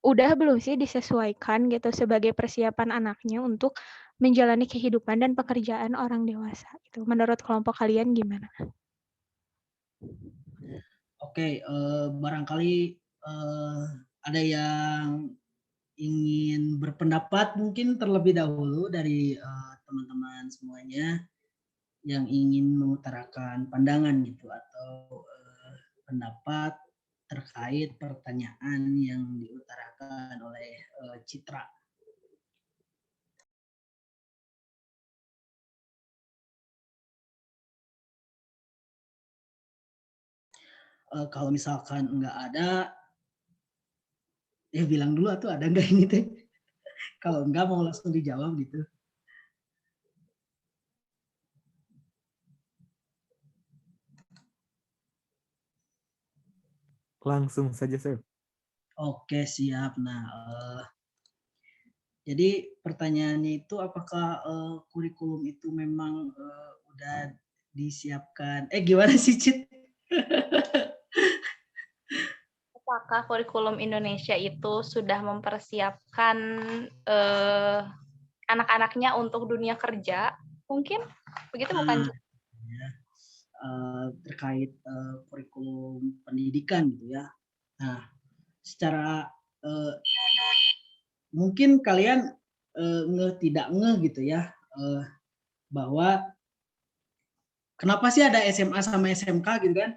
udah belum sih disesuaikan gitu sebagai persiapan anaknya untuk menjalani kehidupan dan pekerjaan orang dewasa gitu. Menurut kelompok kalian gimana? Oke, barangkali ada yang ingin berpendapat mungkin terlebih dahulu dari teman-teman semuanya yang ingin mengutarakan pandangan gitu atau pendapat terkait pertanyaan yang diutarakan oleh Citra. Kalau misalkan nggak ada, ya bilang dulu atau ada nggak ini teh? Kalau nggak mau langsung dijawab gitu. Langsung saja, Sir. Oke, siap. Nah, jadi pertanyaannya itu apakah kurikulum itu memang udah disiapkan? Gimana sih, Cit? Apakah kurikulum Indonesia itu sudah mempersiapkan anak-anaknya untuk dunia kerja? Mungkin begitu bukan? Ya, terkait kurikulum pendidikan gitu ya. Nah, secara mungkin kalian tidak gitu ya bahwa kenapa sih ada SMA sama SMK gitu kan?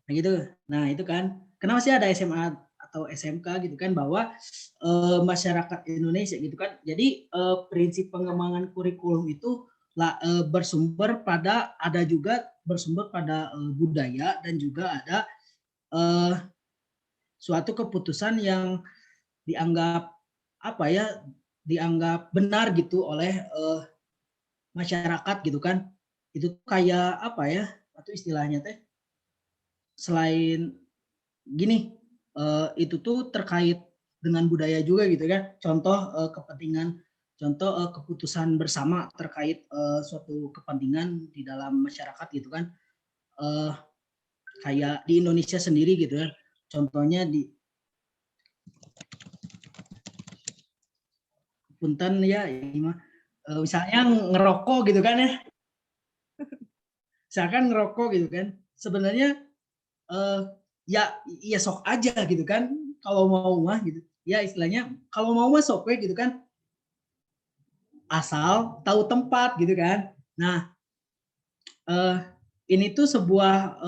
Nah gitu. Nah itu kan kenapa sih ada SMA atau SMK gitu kan, bahwa masyarakat Indonesia gitu kan. Jadi prinsip pengembangan kurikulum itu bersumber pada budaya dan juga ada suatu keputusan yang dianggap dianggap benar gitu oleh masyarakat gitu kan. Itu kayak atau istilahnya teh selain gini, itu tuh terkait dengan budaya juga gitu kan. Contoh keputusan bersama terkait suatu kepentingan di dalam masyarakat gitu kan. Kayak di Indonesia sendiri gitu ya. Contohnya di punten ya, misalnya ngerokok gitu kan ya. Misalkan ngerokok gitu kan. Sebenarnya ya sok aja gitu kan, kalau mau mah gitu ya, istilahnya kalau mau mah sok we gitu kan, asal tahu tempat gitu kan. Nah ini tuh sebuah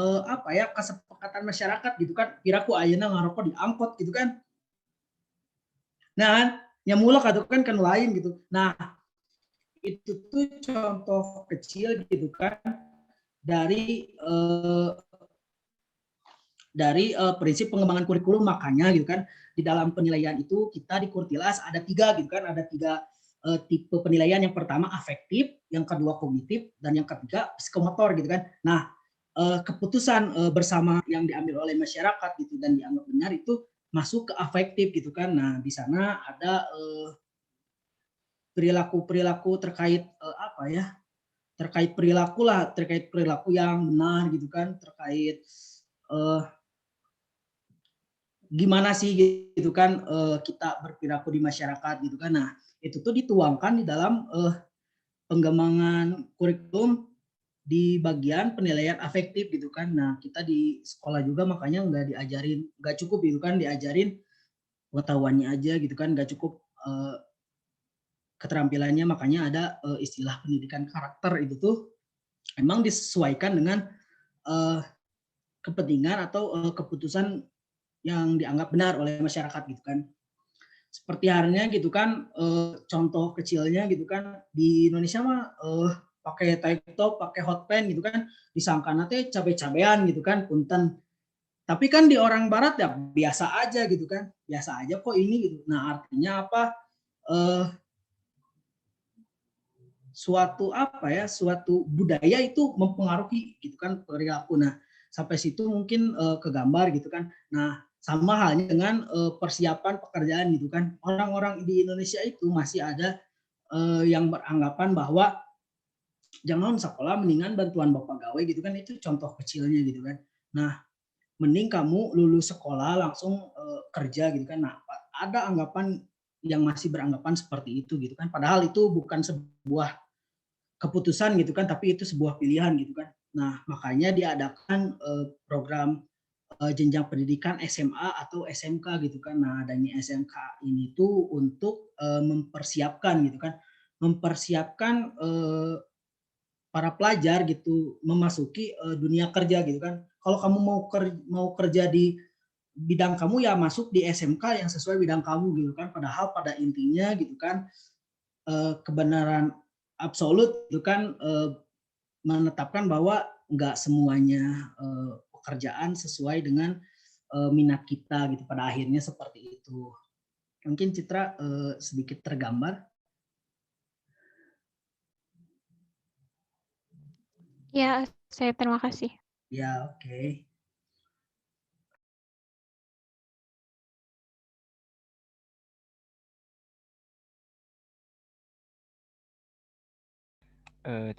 kesepakatan masyarakat gitu kan. Kira ku ayeuna ngarokok di angkot gitu kan, nah nyamulak atau kan lain gitu. Nah itu tuh contoh kecil gitu kan dari prinsip pengembangan kurikulum. Makanya gitu kan di dalam penilaian itu kita di Kurtilas ada 3 gitu kan, ada 3 tipe penilaian. Yang pertama afektif, yang kedua kognitif, dan yang ketiga psikomotor gitu kan. Nah keputusan bersama yang diambil oleh masyarakat gitu dan dianggap benar itu masuk ke afektif gitu kan. Nah di sana ada perilaku terkait terkait perilaku yang benar gitu kan, terkait gimana sih gitu kan kita berperilaku di masyarakat gitu kan. Nah itu tuh dituangkan di dalam pengembangan kurikulum di bagian penilaian afektif gitu kan. Nah kita di sekolah juga makanya nggak cukup gitu kan diajarin pengetahuannya aja gitu kan, nggak cukup keterampilannya. Makanya ada istilah pendidikan karakter. Itu tuh emang disesuaikan dengan kepentingan atau keputusan yang dianggap benar oleh masyarakat gitu kan. Seperti halnya gitu kan, contoh kecilnya gitu kan, di Indonesia mah pakai tank top, pakai hot pants gitu kan, disangkana teh cabe-cabean gitu kan, punten. Tapi kan di orang barat ya biasa aja gitu kan, biasa aja kok ini gitu. Nah artinya apa? Suatu budaya itu mempengaruhi gitu kan perilaku. Nah sampai situ mungkin kegambar gitu kan. Nah sama halnya dengan persiapan pekerjaan gitu kan. Orang-orang di Indonesia itu masih ada yang beranggapan bahwa jangan sekolah mendingan bantuan bapak gawe gitu kan, itu contoh kecilnya gitu kan. Nah mending kamu lulus sekolah langsung kerja gitu kan. Nah ada anggapan yang masih beranggapan seperti itu gitu kan, padahal itu bukan sebuah keputusan gitu kan, tapi itu sebuah pilihan gitu kan. Nah makanya diadakan program jenjang pendidikan SMA atau SMK gitu kan. Nah adanya SMK ini tuh untuk mempersiapkan gitu kan, mempersiapkan para pelajar gitu memasuki dunia kerja gitu kan. Kalau kamu mau kerja di bidang kamu ya masuk di SMK yang sesuai bidang kamu gitu kan. Padahal pada intinya gitu kan kebenaran absolut itu kan menetapkan bahwa nggak semuanya pekerjaan sesuai dengan minat kita gitu. Pada akhirnya seperti itu. Mungkin Citra sedikit tergambar. Ya, saya terima kasih. Ya, oke.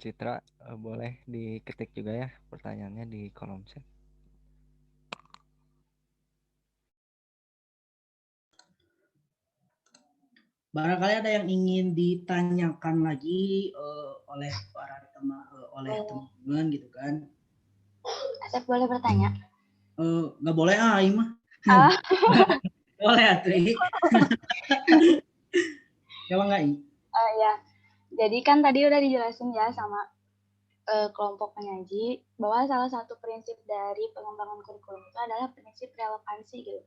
Citra, boleh diketik juga ya pertanyaannya di kolom chat. Barangkali ada yang ingin ditanyakan lagi oleh para teman-teman gitu kan. Asep boleh bertanya? Nggak boleh Ima. Boleh Atri. Coba nggak I? Ya, jadi kan tadi udah dijelasin ya sama kelompok penyaji bahwa salah satu prinsip dari pengembangan kurikulum itu adalah prinsip relevansi gitu,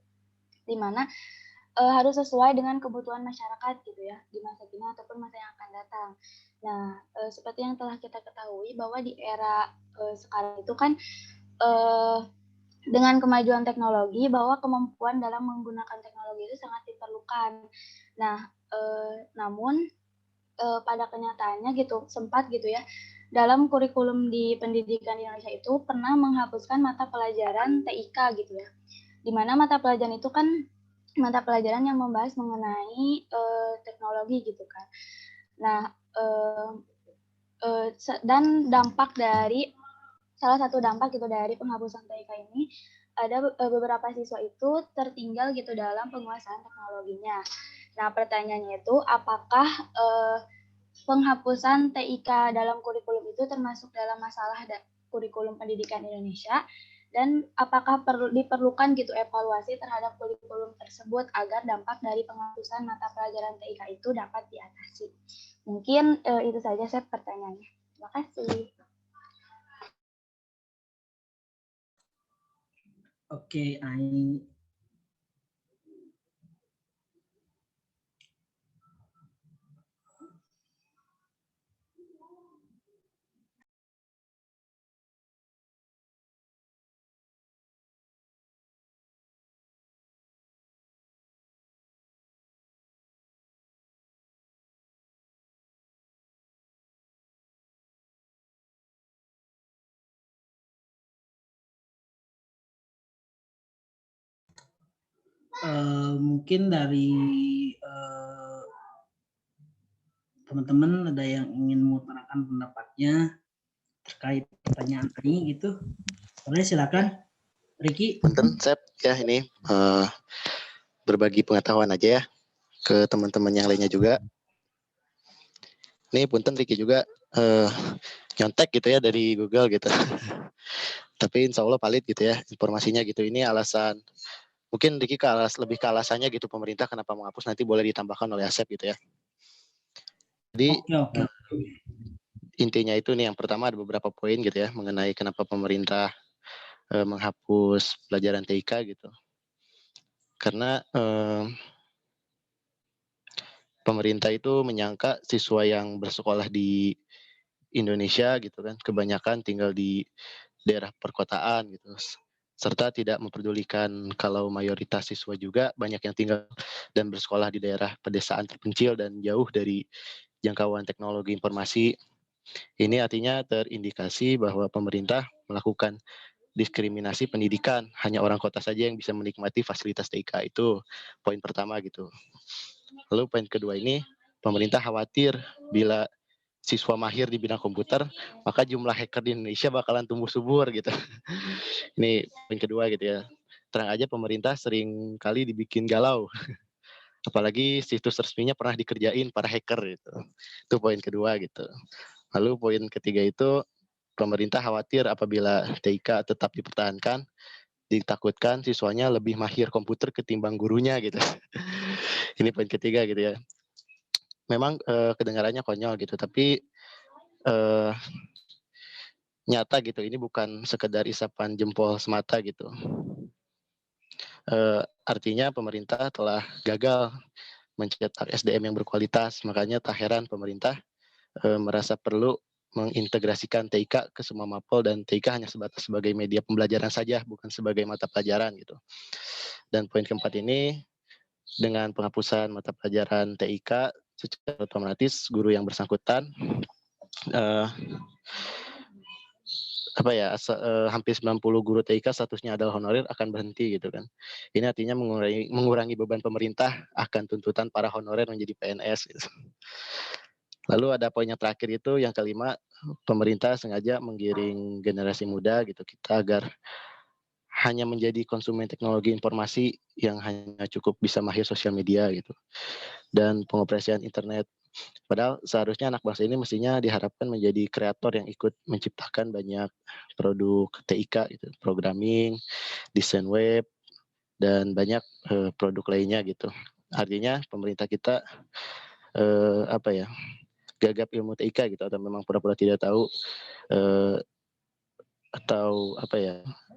dimana harus sesuai dengan kebutuhan masyarakat gitu ya di masa kini ataupun masa yang akan datang. Nah, seperti yang telah kita ketahui bahwa di era sekarang itu kan dengan kemajuan teknologi bahwa kemampuan dalam menggunakan teknologi itu sangat diperlukan. Nah, namun pada kenyataannya gitu sempat gitu ya dalam kurikulum di pendidikan di Indonesia itu pernah menghapuskan mata pelajaran TIK gitu ya, di mana mata pelajaran itu kan mata pelajaran yang membahas mengenai teknologi gitu kan. Nah, dan dampak dari salah satu dampak gitu dari penghapusan TIK ini ada beberapa siswa itu tertinggal gitu dalam penguasaan teknologinya. Nah, pertanyaannya itu apakah penghapusan TIK dalam kurikulum itu termasuk dalam masalah kurikulum pendidikan Indonesia, dan apakah diperlukan gitu evaluasi terhadap kurikulum tersebut agar dampak dari penghapusan mata pelajaran TIK itu dapat diatasi. Mungkin itu saja saya pertanyaannya. Terima kasih. Oke, Ai. Mungkin dari teman-teman ada yang ingin mengutarakan pendapatnya terkait pertanyaan ini gitu. Boleh silakan. Ricky. Punten, Sep, ya ini berbagi pengetahuan aja ya ke teman-teman yang lainnya juga. Ini punten Ricky juga nyontek gitu ya dari Google gitu. Tapi insya Allah valid gitu ya informasinya gitu. Ini alasan, mungkin Ricky lebih ke alasannya gitu pemerintah kenapa menghapus, nanti boleh ditambahkan oleh Asep gitu ya. Jadi intinya itu nih, yang pertama ada beberapa poin gitu ya mengenai kenapa pemerintah menghapus pelajaran TIK gitu. Karena pemerintah itu menyangka siswa yang bersekolah di Indonesia gitu kan kebanyakan tinggal di daerah perkotaan gitu, serta tidak memperdulikan kalau mayoritas siswa juga banyak yang tinggal dan bersekolah di daerah pedesaan terpencil dan jauh dari jangkauan teknologi informasi. Ini artinya terindikasi bahwa pemerintah melakukan diskriminasi pendidikan, hanya orang kota saja yang bisa menikmati fasilitas TIK. Itu poin pertama gitu. Lalu poin kedua ini, pemerintah khawatir bila siswa mahir di bidang komputer, maka jumlah hacker di Indonesia bakalan tumbuh subur gitu. Ini poin kedua gitu ya. Terang aja pemerintah sering kali dibikin galau. Apalagi situs resminya pernah dikerjain para hacker gitu. Itu poin kedua gitu. Lalu poin ketiga itu pemerintah khawatir apabila TIK tetap dipertahankan, ditakutkan siswanya lebih mahir komputer ketimbang gurunya gitu. Ini poin ketiga gitu ya. Memang kedengarannya konyol gitu, tapi nyata gitu. Ini bukan sekedar isapan jempol semata gitu. Artinya pemerintah telah gagal mencetak SDM yang berkualitas. Makanya tak heran pemerintah merasa perlu mengintegrasikan TIK ke semua mapel dan TIK hanya sebatas sebagai media pembelajaran saja, bukan sebagai mata pelajaran gitu. Dan poin keempat ini, dengan penghapusan mata pelajaran TIK, secara otomatis guru yang bersangkutan hampir 90 guru TIK statusnya adalah honorer akan berhenti gitu kan. Ini artinya mengurangi beban pemerintah akan tuntutan para honorer menjadi PNS gitu. Lalu ada poin yang terakhir itu yang kelima, pemerintah sengaja menggiring generasi muda gitu kita agar hanya menjadi konsumen teknologi informasi yang hanya cukup bisa mahir sosial media gitu dan pengoperasian internet. Padahal seharusnya anak bangsa ini mestinya diharapkan menjadi kreator yang ikut menciptakan banyak produk TIK gitu, programming, desain web, dan banyak produk lainnya gitu. Artinya pemerintah kita gagap ilmu TIK gitu atau memang pura-pura tidak tahu atau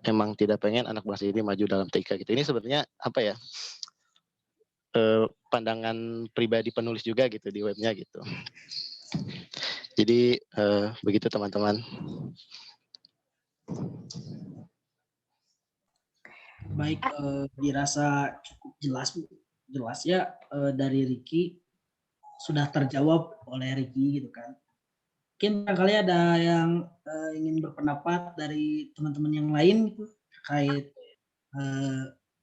emang tidak pengen anak bangsa ini maju dalam TIK gitu. Ini sebenarnya pandangan pribadi penulis juga gitu di webnya gitu. Jadi begitu teman-teman. Baik, dirasa cukup jelas ya dari Ricky, sudah terjawab oleh Ricky gitu kan. Mungkin barangkali ada yang ingin berpendapat dari teman-teman yang lain gitu terkait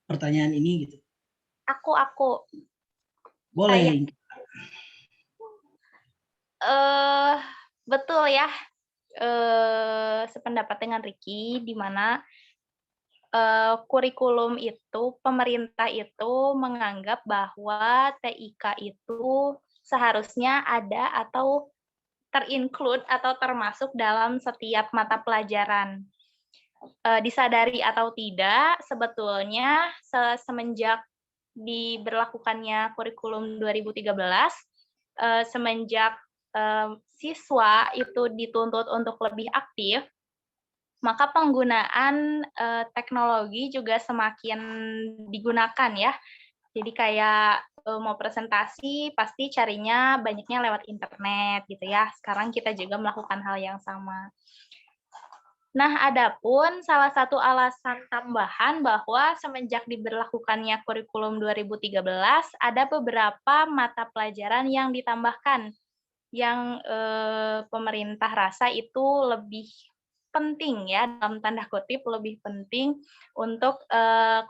pertanyaan ini gitu. Aku. Boleh. Betul ya. Sependapat dengan Ricky, di mana kurikulum itu, pemerintah itu menganggap bahwa TIK itu seharusnya ada atau terinclude atau termasuk dalam setiap mata pelajaran. Disadari atau tidak, sebetulnya semenjak diberlakukannya kurikulum 2013, semenjak siswa itu dituntut untuk lebih aktif, maka penggunaan teknologi juga semakin digunakan ya. Jadi kayak mau presentasi pasti carinya banyaknya lewat internet gitu ya. Sekarang kita juga melakukan hal yang sama. Nah, adapun salah satu alasan tambahan bahwa semenjak diberlakukannya kurikulum 2013 ada beberapa mata pelajaran yang ditambahkan yang pemerintah rasa itu lebih penting ya, dalam tanda kutip lebih penting untuk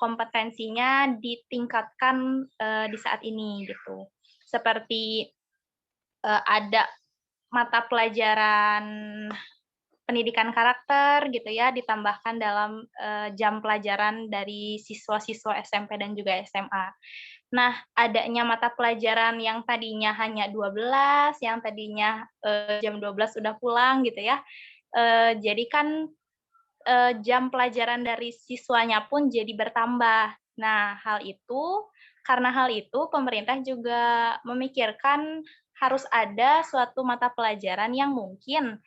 kompetensinya ditingkatkan di saat ini gitu. Seperti ada mata pelajaran pendidikan karakter gitu ya, ditambahkan dalam jam pelajaran dari siswa-siswa SMP dan juga SMA. Nah, adanya mata pelajaran yang tadinya hanya 12, yang tadinya jam 12 udah pulang gitu ya, jadi kan jam pelajaran dari siswanya pun jadi bertambah. Nah, karena hal itu pemerintah juga memikirkan harus ada suatu mata pelajaran yang mungkin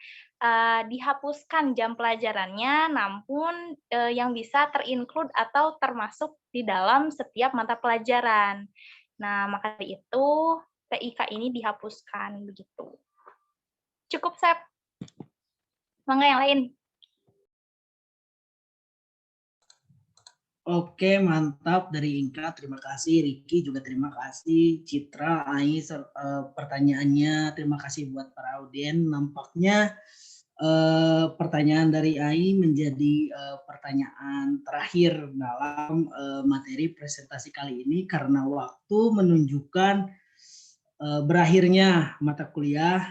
dihapuskan jam pelajarannya, namun yang bisa terinclude atau termasuk di dalam setiap mata pelajaran. Nah, maka dari itu TIK ini dihapuskan begitu. Cukup, Sep. Mangga yang lain. Oke, mantap dari Inka. Terima kasih. Riki juga terima kasih. Citra, Ai, pertanyaannya. Terima kasih buat para audien. Nampaknya pertanyaan dari Ai menjadi pertanyaan terakhir dalam materi presentasi kali ini karena waktu menunjukkan berakhirnya mata kuliah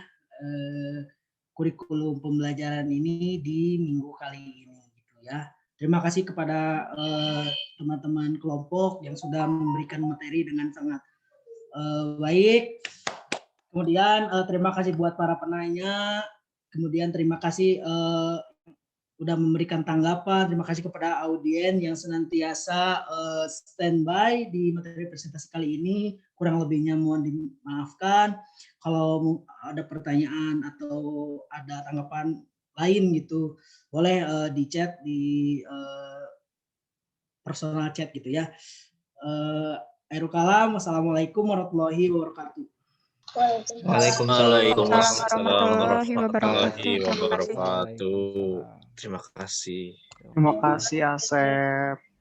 kurikulum pembelajaran ini di minggu kali ini, gitu ya. Terima kasih kepada teman-teman kelompok yang sudah memberikan materi dengan sangat baik. Kemudian terima kasih buat para penanya. Kemudian terima kasih sudah memberikan tanggapan. Terima kasih kepada audien yang senantiasa standby di materi presentasi kali ini. Kurang lebihnya mohon dimaafkan. Kalau ada pertanyaan atau ada tanggapan lain gitu, boleh di chat di personal chat gitu ya. Akhirul kalam, wassalamualaikum warahmatullahi wabarakatuh. Waalaikumsalam warahmatullahi wabarakatuh. wabarakatuh. Terima kasih. Terima kasih Asep.